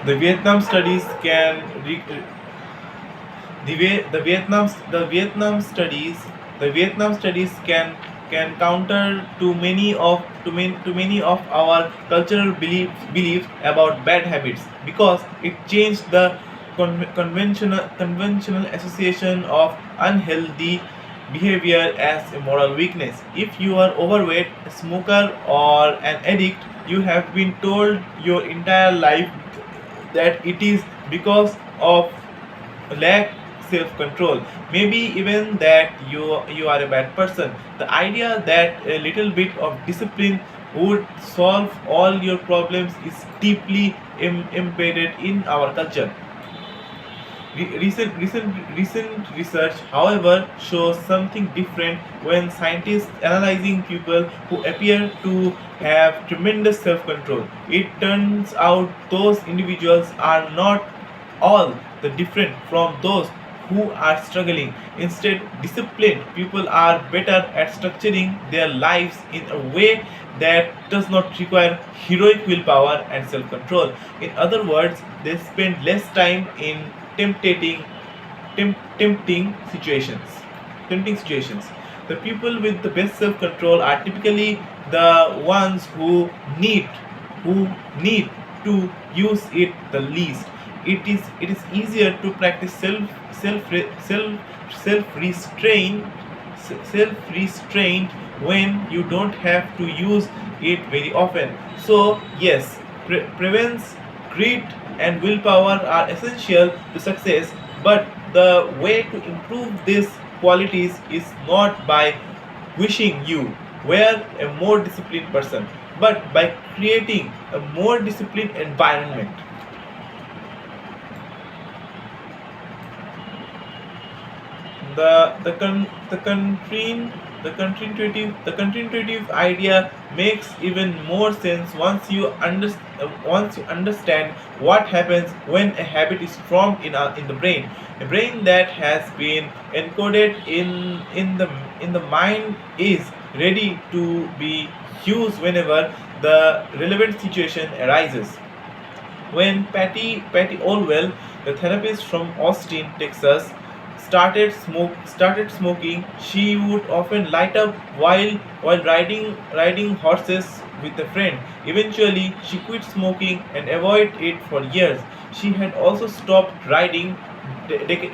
The Vietnam studies can the way the Vietnam studies can counter to many of our cultural beliefs about bad habits, because it changed the conventional association of unhealthy behavior as a moral weakness. If you are overweight, a smoker, or an addict, you have been told your entire life that it is because of lack self control, maybe even that you are a bad person. The idea that a little bit of discipline would solve all your problems is deeply embedded in our culture. Recent research, however, shows something different. When scientists analyzing people who appear to have tremendous self-control, it turns out those individuals are not all the different from those who are struggling. Instead, disciplined people are better at structuring their lives in a way that does not require heroic willpower and self control. In other words, they spend less time in tempting, tempting situations. Tempting situations. The people with the best self control are typically the ones who need to use it the least. It is easier to practice self restraint when you don't have to use it very often. So yes, prevents grit and willpower are essential to success, but the way to improve these qualities is not by wishing you were a more disciplined person, but by creating a more disciplined environment. The counterintuitive idea makes even more sense once you understand what happens when a habit is formed in the brain. A brain that has been encoded in the mind is ready to be used whenever the relevant situation arises. When Patty Olwell, the therapist from Austin, Texas, started smoking, she would often light up while riding horses with a friend. Eventually, she quit smoking and avoided it for years. She had also stopped writing. Decade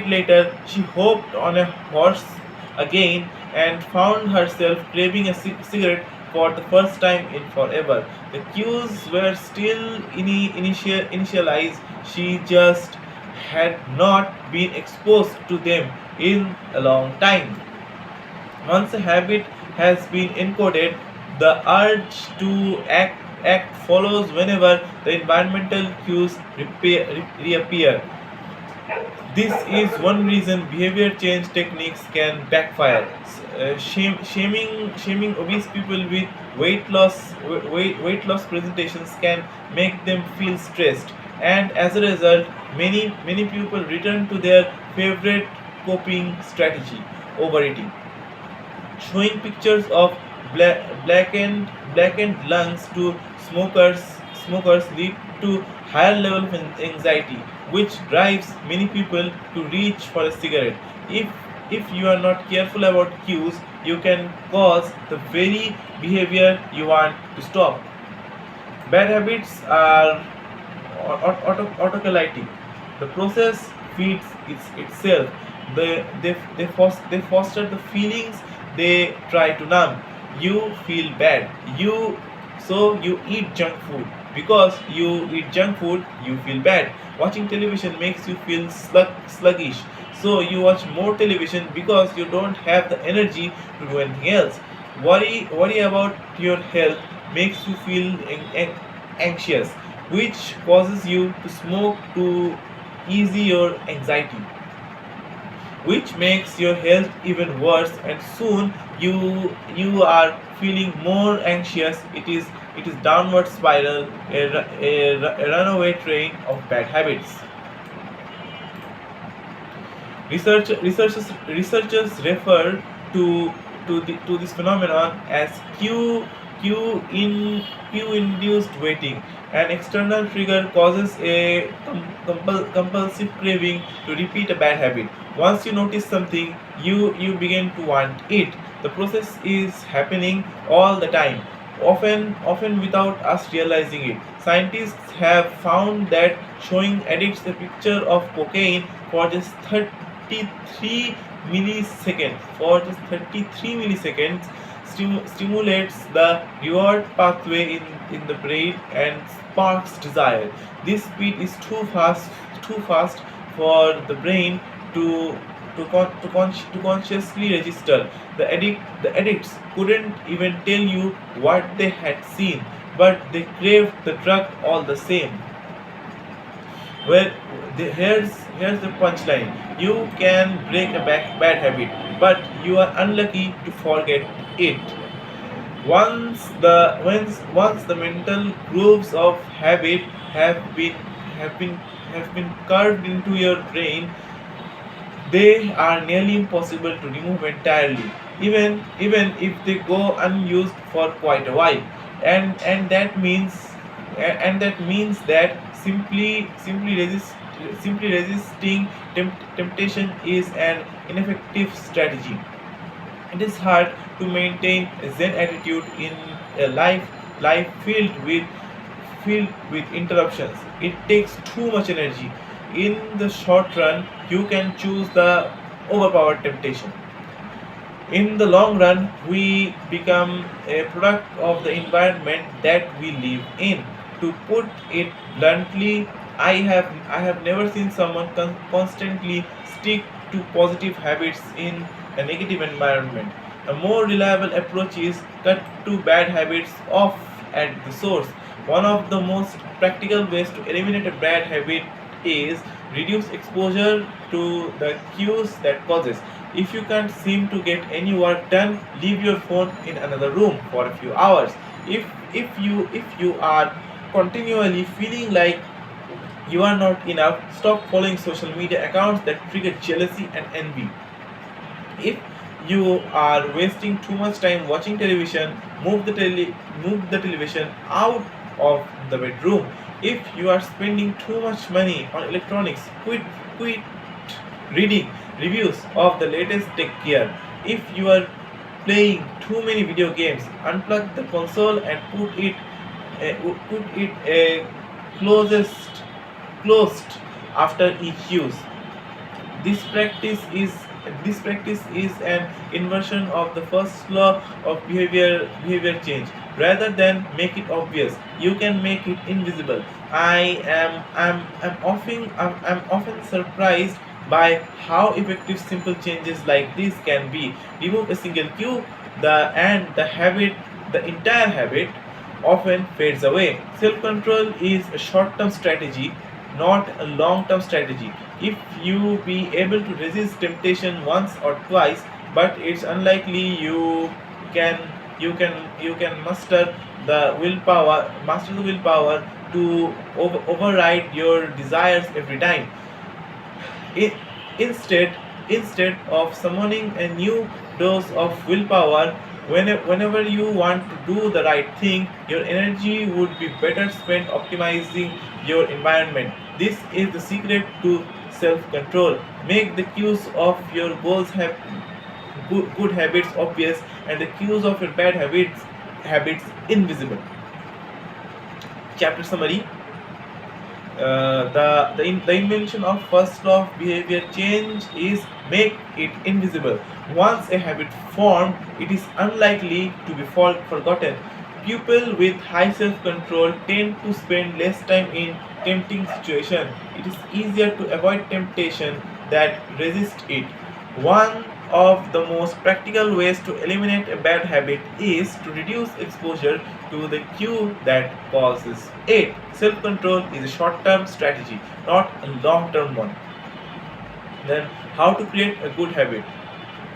later, she hopped on a horse again and found herself craving a cigarette for the first time in forever. The cues were still initialized, she just had not been exposed to them in a long time. Once a habit has been encoded, the urge to act follows whenever the environmental cues reappear. This is one reason behavior change techniques can backfire. Shaming obese people with weight loss presentations can make them feel stressed, and as a result, many people return to their favorite coping strategy: overeating. Showing pictures of blackened lungs to smokers lead to higher level of anxiety, which drives many people to reach for a cigarette. If you are not careful about cues, you can cause the very behavior you want to stop. Bad habits are autocalating. The process feeds itself. They foster the feelings they try to numb. You feel bad. You eat junk food. Because you eat junk food, you feel bad. Watching television makes you feel sluggish. So you watch more television because you don't have the energy to do anything else. Worry about your health makes you feel anxious, which causes you to smoke to ease your anxiety, which makes your health even worse, and soon you are feeling more anxious. It is downward spiral, a runaway train of bad habits. Researchers refer to this phenomenon as Cue in cue induced waiting. An external trigger causes a compulsive craving to repeat a bad habit. Once you notice something, you begin to want it. The process is happening all the time, often without us realizing it. Scientists have found that showing addicts a picture of cocaine for just 33 milliseconds stimulates the reward pathway in the brain and sparks desire. This speed is too fast for the brain to to consciously register. The addicts couldn't even tell you what they had seen, but they craved the drug all the same. Well, here's the punchline. You can break a bad habit, but you are unlucky to forget it. Once the mental grooves of habit have been have been have been carved into your brain, they are nearly impossible to remove entirely, even if they go unused for quite a while. And that means that simply resisting temptation is an ineffective strategy. It is hard to maintain a Zen attitude in a life filled with interruptions. It takes too much energy. In the short run, you can choose the overpowered temptation. In the long run, we become a product of the environment that we live in. To put it bluntly, I have never seen someone constantly stick to positive habits in a negative environment. A more reliable approach is cut to bad habits off at the source. One of the most practical ways to eliminate a bad habit is reduce exposure to the cues that causes. If you can't seem to get any work done, leave your phone in another room for a few hours. If you are continually feeling like you are not enough, stop following social media accounts that trigger jealousy and envy. If you are wasting too much time watching television, move the television out of the bedroom. If you are spending too much money on electronics, quit reading reviews of the latest tech gear. If you are playing too many video games, unplug the console and put it closed after each use. This practice is this practice is an inversion of the first law of behavior change. Rather than make it obvious, you can make it invisible. I'm often surprised by how effective simple changes like this can be. Remove a single cue, the entire habit often fades away. Self control is a short term strategy, not a long term strategy. If you be able to resist temptation once or twice, but it's unlikely can you can master the willpower to override your desires every time. I- instead of summoning a new dose of willpower whenever you want to do the right thing, your energy would be better spent optimizing your environment. This is the secret to self-control. Make the cues of your goals have good habits obvious and the cues of your bad habits invisible. Chapter summary. The invention of first law of behavior change is make it invisible. Once a habit formed, it is unlikely to be forgotten. People with high self-control tend to spend less time in tempting situations. It is easier to avoid temptation than resist it. One of the most practical ways to eliminate a bad habit is to reduce exposure to the cue that causes it. Self control is a short term strategy, not a long term one. Then, how to create a good habit?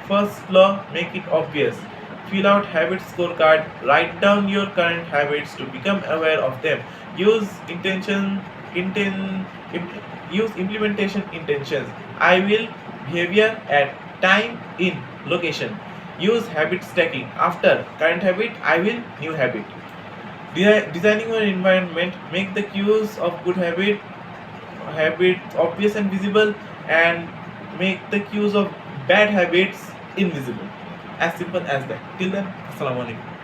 First law, make it obvious. Fill out habit scorecard, write down your current habits to become aware of them. Use intention inten, im- use implementation intentions. I will behavior at time in location. Use habit stacking. After current habit, I will new habit. Designing your environment, make the cues of good habits obvious and visible, and make the cues of bad habits invisible. As simple as that. Till then, assalamu alaikum.